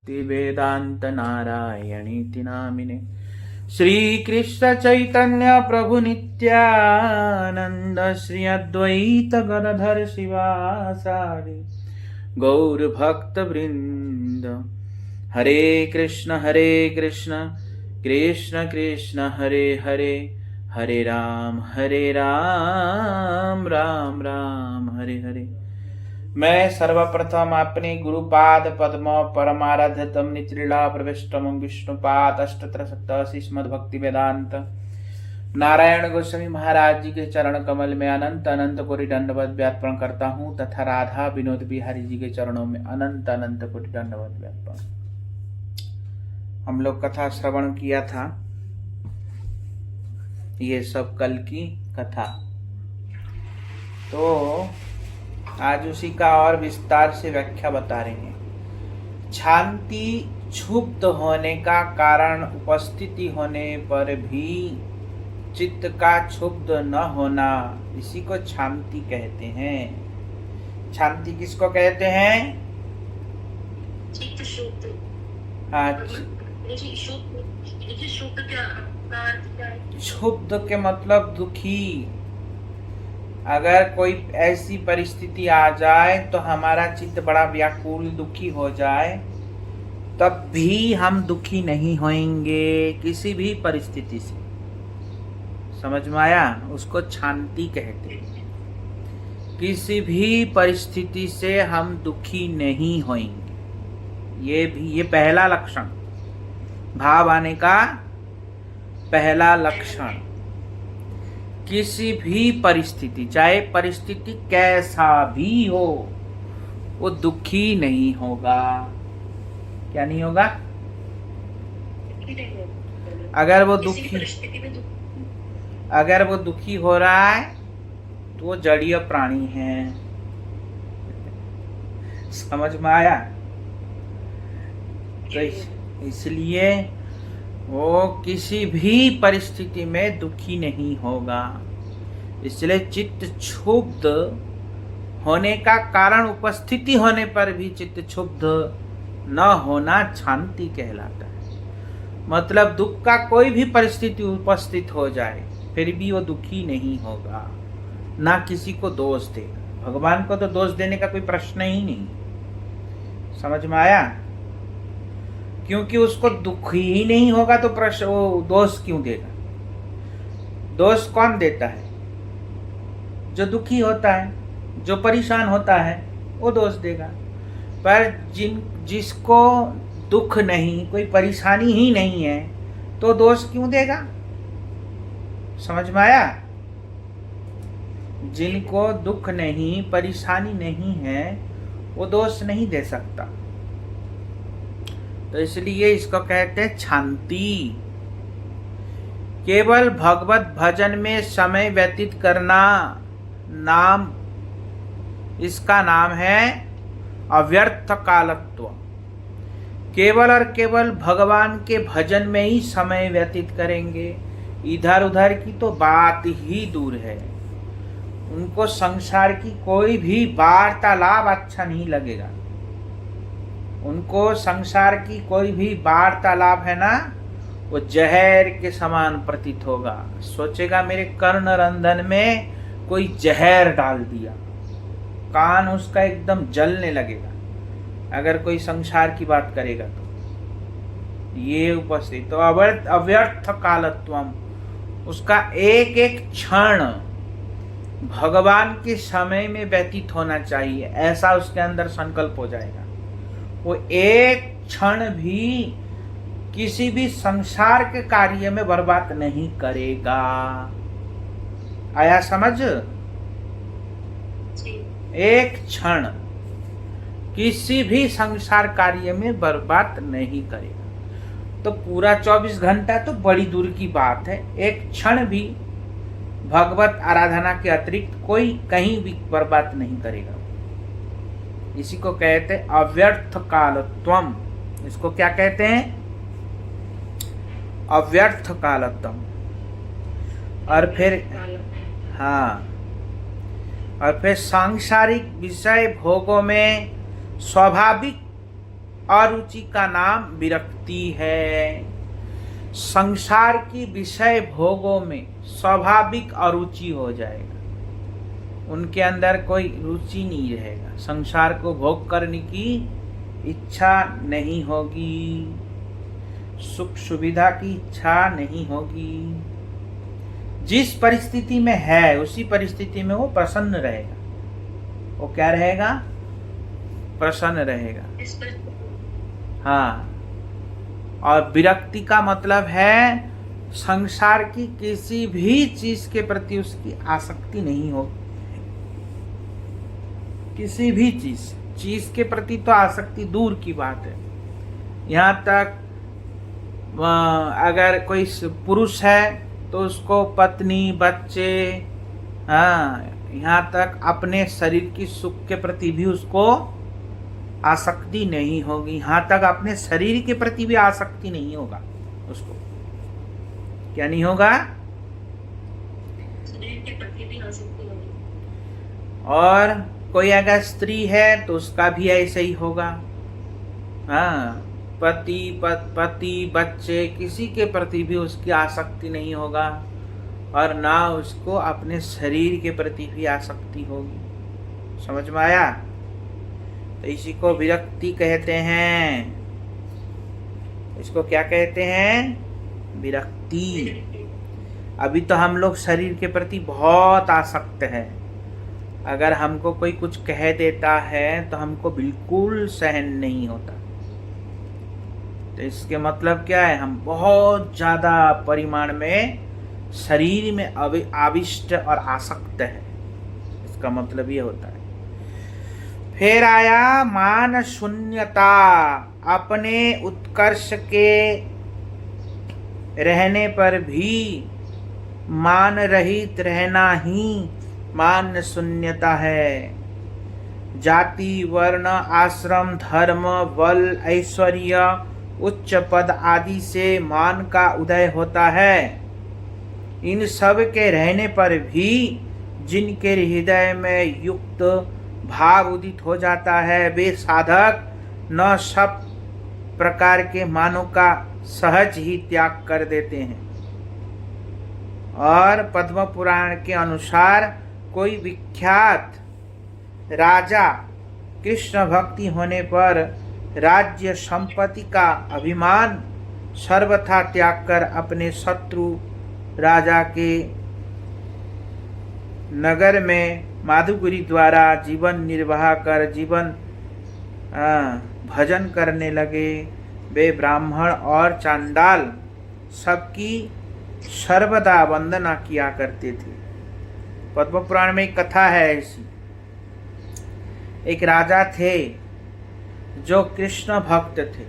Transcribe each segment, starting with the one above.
वेदांत नारायणीति नामिने। श्री कृष्ण चैतन्य प्रभु नित्यानंद श्री अद्वैत गदाधर शिवासादि गौर भक्त वृंद। हरे कृष्ण कृष्ण कृष्ण हरे हरे, हरे राम राम राम हरे हरे। मैं सर्वप्रथम अपने गुरुपाद पद्म परमाराध्यतम नित्रीला प्रविष्टम विष्णुपाद अष्टोत्तर सप्तशती श्रीमद् भक्ति वेदांत नारायण गोस्वामी महाराज जी के चरण कमल में अनंत अनंत कोटि दंडवत व्यार्पण करता हूँ तथा राधा विनोद बिहारी जी के चरणों में अनंत अनंत कोटि दंडवत व्यार्पण। हम लोग कथा श्रवण किया था, ये सब कल की कथा, तो आज उसी का और विस्तार से व्याख्या बता रहे हैं। शांति क्षुब्ध होने का कारण उपस्थिति होने पर भी चित्त का क्षुब्ध न होना, इसी को शांति कहते हैं। शांति किसको कहते हैं? चित्त शुद्ध। क्षुब्ध के मतलब दुखी। अगर कोई ऐसी परिस्थिति आ जाए तो हमारा चित्त बड़ा व्याकुल दुखी हो जाए, तब भी हम दुखी नहीं होंगे किसी भी परिस्थिति से। समझ में आया? उसको शांति कहते हैं। किसी भी परिस्थिति से हम दुखी नहीं होंगे। ये पहला लक्षण, भाव आने का पहला लक्षण। किसी भी परिस्थिति, चाहे परिस्थिति कैसा भी हो, वो दुखी नहीं होगा। क्या नहीं होगा? अगर वो दुखी हो रहा है तो वो जड़ीय प्राणी है। समझ में आया? तो इसलिए वो किसी भी परिस्थिति में दुखी नहीं होगा। इसलिए चित्त क्षुब्ध होने का कारण उपस्थिति होने पर भी चित्त क्षुब्ध न होना शांति कहलाता है। मतलब दुख का कोई भी परिस्थिति उपस्थित हो जाए फिर भी वो दुखी नहीं होगा, ना किसी को दोष देगा। भगवान को तो दोष देने का कोई प्रश्न ही नहीं। समझ में आया? क्योंकि उसको दुख ही नहीं होगा तो प्रश्न, वो दोष क्यों देगा? दोष कौन देता है? जो दुखी होता है, जो परेशान होता है, वो दोष देगा। पर जिसको दुख नहीं, कोई परेशानी ही नहीं है, तो दोष क्यों देगा? समझ में आया? जिनको दुख नहीं, परेशानी नहीं है, वो दोष नहीं दे सकता। तो इसलिए इसको कहते हैं शांति। केवल भगवत भजन में समय व्यतीत करना नाम, इसका नाम है अव्यर्थ कालत्व। केवल और केवल भगवान के भजन में ही समय व्यतीत करेंगे, इधर उधर की तो बात ही दूर है। उनको संसार की कोई भी वार्तालाप अच्छा नहीं लगेगा। उनको संसार की कोई भी वार्तालाप है ना, वो जहर के समान प्रतीत होगा। सोचेगा मेरे कर्ण रंधन में कोई जहर डाल दिया, कान उसका एकदम जलने लगेगा अगर कोई संसार की बात करेगा तो। ये उपस्थित तो अव्यर्थ कालत्वम, उसका एक एक क्षण भगवान के समय में व्यतीत होना चाहिए, ऐसा उसके अंदर संकल्प हो जाएगा। वो एक क्षण भी किसी भी संसार के कार्य में बर्बाद नहीं करेगा। आया समझ? एक क्षण किसी भी संसार कार्य में बर्बाद नहीं करेगा। तो पूरा 24 घंटा तो बड़ी दूर की बात है, एक क्षण भी भगवत आराधना के अतिरिक्त कोई कहीं भी बर्बाद नहीं करेगा। इसी को कहते हैं अव्यर्थ कालत्वम। इसको क्या कहते हैं? अव्यर्थ कालत्वम। और फिर और फिर सांसारिक विषय भोगों में स्वाभाविक अरुचि का नाम विरक्ति है। संसार की विषय भोगों में स्वाभाविक अरुचि हो जाएगा, उनके अंदर कोई रुचि नहीं रहेगा, संसार को भोग करने की इच्छा नहीं होगी, सुख सुविधा की इच्छा नहीं होगी। जिस परिस्थिति में है उसी परिस्थिति में वो प्रसन्न रहेगा। वो क्या रहेगा? प्रसन्न रहेगा। हाँ। और विरक्ति का मतलब है संसार की किसी भी चीज के प्रति उसकी आसक्ति नहीं हो। किसी भी चीज के प्रति तो आसक्ति दूर की बात है। यहाँ तक अगर कोई पुरुष है तो उसको पत्नी, बच्चे, हाँ, यहाँ तक अपने शरीर की सुख के प्रति भी उसको आसक्ति नहीं होगी। यहाँ तक अपने शरीर के प्रति भी आसक्ति नहीं होगा उसको। क्या नहीं होगा? शरीर के प्रति भी आसक्ति होगी। और कोई अगर स्त्री है तो उसका भी ऐसे ही होगा। हाँ, पति, बच्चे, किसी के प्रति भी उसकी आसक्ति नहीं होगा और ना उसको अपने शरीर के प्रति भी आसक्ति होगी। समझ में आया? तो इसी को विरक्ति कहते हैं। इसको क्या कहते हैं? विरक्ति। अभी तो हम लोग शरीर के प्रति बहुत आसक्त है। अगर हमको कोई कुछ कह देता है तो हमको बिल्कुल सहन नहीं होता। तो इसके मतलब क्या है? हम बहुत ज्यादा परिमाण में शरीर में आविष्ट और आसक्त है। इसका मतलब ये होता है। फिर आया मान शून्यता। अपने उत्कर्ष के रहने पर भी मान रहित रहना ही मान शून्यता है। जाति, वर्ण, आश्रम, धर्म, बल, ऐश्वर्य, उच्च पद आदि से मान का उदय होता है। इन सब के रहने पर भी जिनके हृदय में युक्त भाव उदित हो जाता है वे साधक न सब प्रकार के मानों का सहज ही त्याग कर देते हैं। और पद्म पुराण के अनुसार कोई विख्यात राजा कृष्ण भक्ति होने पर राज्य संपत्ति का अभिमान सर्वथा त्याग कर अपने शत्रु राजा के नगर में माधुगुरी द्वारा जीवन निर्वाह कर भजन करने लगे। वे ब्राह्मण और चांडाल सबकी सर्वदा वंदना किया करते थे। पद्म पुराण में एक कथा है ऐसी। एक राजा थे जो कृष्ण भक्त थे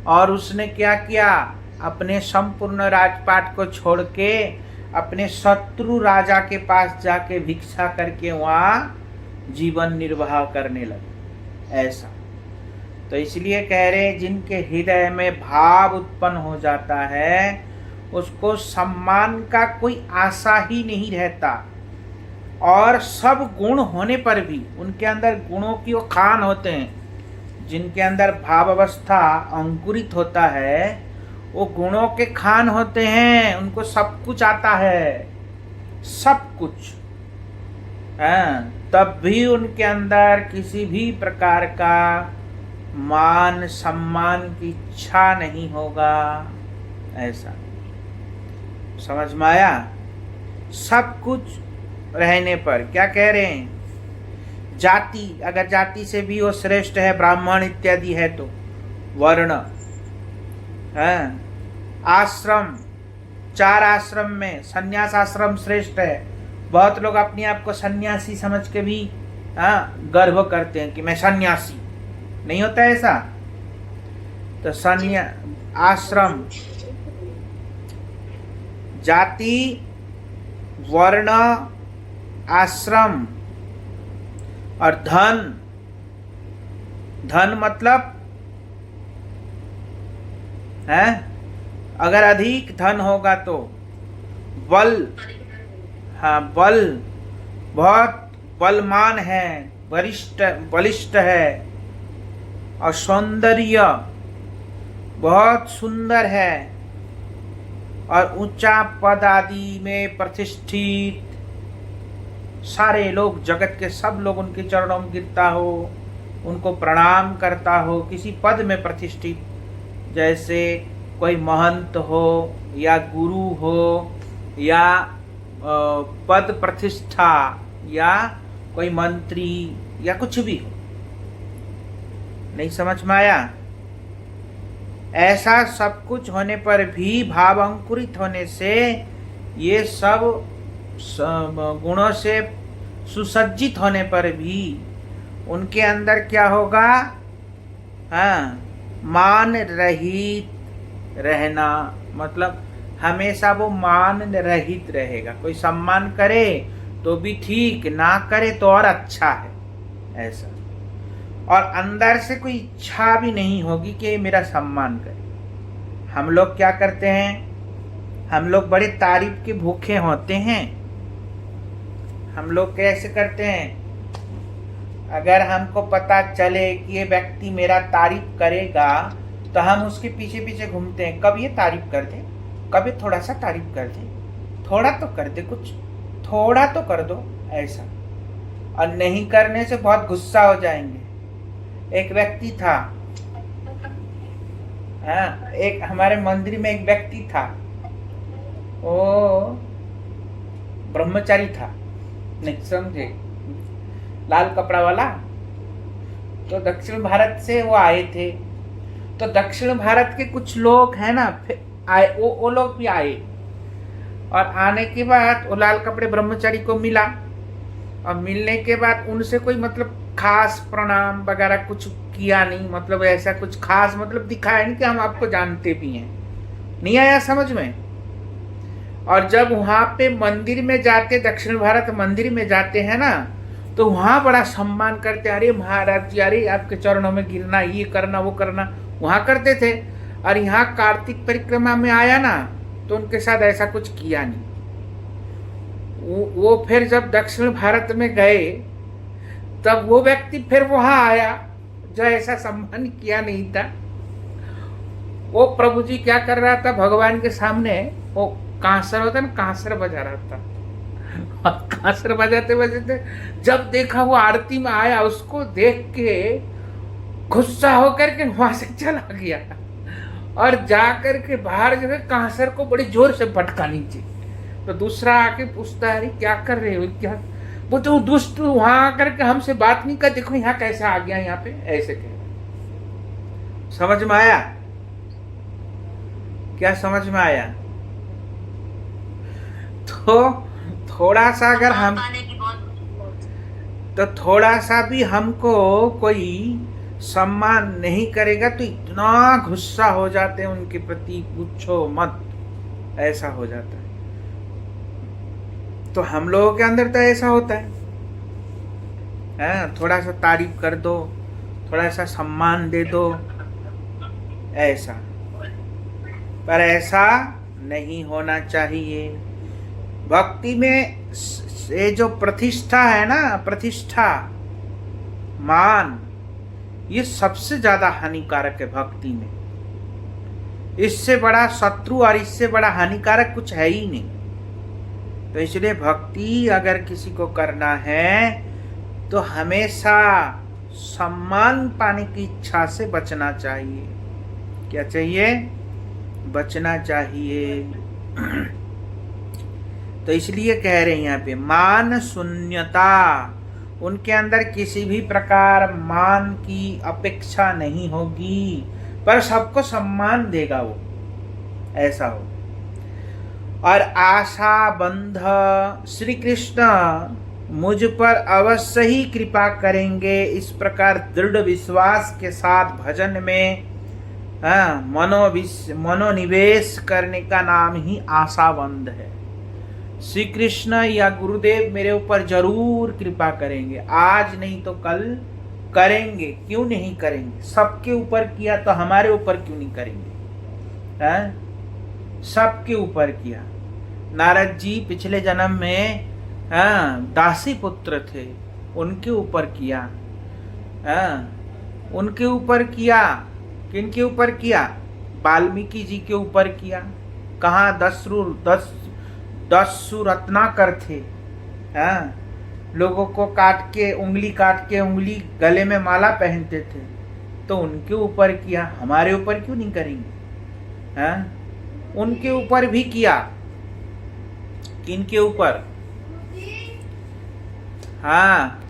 और उसने क्या किया? अपने संपूर्ण राजपाट को छोड़ के अपने शत्रु राजा के पास जाके भिक्षा करके वहाँ जीवन निर्वाह करने लगे। ऐसा तो इसलिए कह रहे जिनके हृदय में भाव उत्पन्न हो जाता है उसको सम्मान का कोई आशा ही नहीं रहता। और सब गुण होने पर भी उनके अंदर गुणों की वो खान होते हैं। जिनके अंदर भाव अवस्था अंकुरित होता है वो गुणों के खान होते हैं। उनको सब कुछ आता है, सब कुछ है, तब भी उनके अंदर किसी भी प्रकार का मान सम्मान की इच्छा नहीं होगा। ऐसा समझ में आया? सब कुछ रहने पर क्या कह रहे हैं? जाति, अगर जाति से भी वो श्रेष्ठ है, ब्राह्मण इत्यादि है तो वर्ण है। आश्रम, 4 आश्रम में सन्यास आश्रम श्रेष्ठ है। बहुत लोग अपने आप को सन्यासी समझ के भी गर्व करते हैं कि मैं सन्यासी। नहीं होता ऐसा? तो आश्रम, जाति, वर्ण, आश्रम और धन। धन मतलब है अगर अधिक धन होगा तो बल, हाँ बल, बहुत बलवान है, बलिष्ठ है। और सौंदर्य बहुत सुंदर है और ऊंचा पद आदि में प्रतिष्ठित, सारे लोग, जगत के सब लोग उनके चरणों में गिरता हो, उनको प्रणाम करता हो, किसी पद में प्रतिष्ठित, जैसे कोई महंत हो या गुरु हो या पद प्रतिष्ठा या कोई मंत्री या कुछ भी हो। नहीं समझ में आया? ऐसा सब कुछ होने पर भी, भाव अंकुरित होने से, ये सब गुणों से सुसज्जित होने पर भी उनके अंदर क्या होगा? हाँ, मान रहित रहना, मतलब हमेशा वो मान रहित रहेगा। कोई सम्मान करे तो भी ठीक, ना करे तो और अच्छा है, ऐसा। और अंदर से कोई इच्छा भी नहीं होगी कि मेरा सम्मान करे। हम लोग क्या करते हैं? हम लोग बड़े तारीफ के भूखे होते हैं। हम लोग कैसे करते हैं? अगर हमको पता चले कि ये व्यक्ति मेरा तारीफ करेगा तो हम उसके पीछे पीछे घूमते हैं, कब ये तारीफ कर दे, कभी थोड़ा सा तारीफ कर दे, थोड़ा तो कर दे, कुछ थोड़ा तो कर दो, ऐसा। और नहीं करने से बहुत गुस्सा हो जाएंगे। एक व्यक्ति था, हाँ, एक हमारे मंदिर में एक व्यक्ति था, वो ब्रह्मचारी था, नहीं समझे, लाल कपड़ा वाला। तो दक्षिण भारत से वो आए थे। तो दक्षिण भारत के कुछ लोग हैं ना, आए, वो लोग भी आए। और आने के बाद वो लाल कपड़े ब्रह्मचारी को मिला, और मिलने के बाद उनसे कोई मतलब खास प्रणाम वगैरह कुछ किया नहीं, मतलब ऐसा कुछ खास मतलब दिखाया नहीं कि हम आपको जानते भी हैं। नहीं आया समझ में? और जब वहां पे मंदिर में जाते, दक्षिण भारत मंदिर में जाते हैं ना, तो वहां बड़ा सम्मान करते, अरे महाराज जी, अरे आपके चरणों में गिरना, ये करना, वो करना, वहां करते थे। और यहाँ कार्तिक परिक्रमा में आया ना, तो उनके साथ ऐसा कुछ किया नहीं। वो फिर जब दक्षिण भारत में गए, तब वो व्यक्ति फिर वहां आया जो ऐसा सम्मान किया नहीं था। वो प्रभु जी क्या कर रहा था? भगवान के सामने वो कांसर होता है ना, कांसर बजा रहा था। और कांसर बजाते बजाते जब देखा वो आरती में आया, उसको देख के गुस्सा होकर के वहां से चला गया और जाकर के बाहर जो है कांसर को बड़ी जोर से पटका नीचे। तो दूसरा आके पूछता है, क्या कर रहे हो, क्या? वो तो दुष्ट वहां आकर के हमसे बात नहीं कर, देखो यहाँ कैसा आ गया, यहाँ पे ऐसे कह। समझ में आया? क्या समझ में आया? तो थोड़ा सा अगर हम, तो थोड़ा सा भी हमको कोई सम्मान नहीं करेगा तो इतना गुस्सा हो जाते हैं उनके प्रति, पूछो मत, ऐसा हो जाता है। तो हम लोगों के अंदर तो ऐसा होता है, थोड़ा सा तारीफ कर दो, थोड़ा सा सम्मान दे दो, ऐसा। पर ऐसा नहीं होना चाहिए। भक्ति में ये जो प्रतिष्ठा है ना, प्रतिष्ठा, मान, ये सबसे ज्यादा हानिकारक है भक्ति में। इससे बड़ा शत्रु और इससे बड़ा हानिकारक कुछ है ही नहीं। तो इसलिए भक्ति अगर किसी को करना है तो हमेशा सम्मान पाने की इच्छा से बचना चाहिए। क्या चाहिए? बचना चाहिए। तो इसलिए कह रहे हैं यहाँ पे, मान शून्यता, उनके अंदर किसी भी प्रकार मान की अपेक्षा नहीं होगी, पर सबको सम्मान देगा वो, ऐसा हो। और आशा बंध, श्री कृष्ण मुझ पर अवश्य ही कृपा करेंगे, इस प्रकार दृढ़ विश्वास के साथ भजन में मनोनिवेश करने का नाम ही आशाबंध है। श्री कृष्ण या गुरुदेव मेरे ऊपर जरूर कृपा करेंगे, आज नहीं तो कल करेंगे, क्यों नहीं करेंगे? सबके ऊपर किया तो हमारे ऊपर क्यों नहीं करेंगे? सबके ऊपर किया। नारद जी पिछले जन्म में दासी पुत्र थे, उनके ऊपर किया। उनके ऊपर किया। किनके ऊपर किया? वाल्मीकि जी के ऊपर किया। कहाँ? दस्यु रत्नाकर थे। हाँ, लोगों को काट के उंगली गले में माला पहनते थे, तो उनके ऊपर किया। हमारे ऊपर क्यों नहीं करेंगे? हाँ, उनके ऊपर भी किया। किनके ऊपर? हाँ,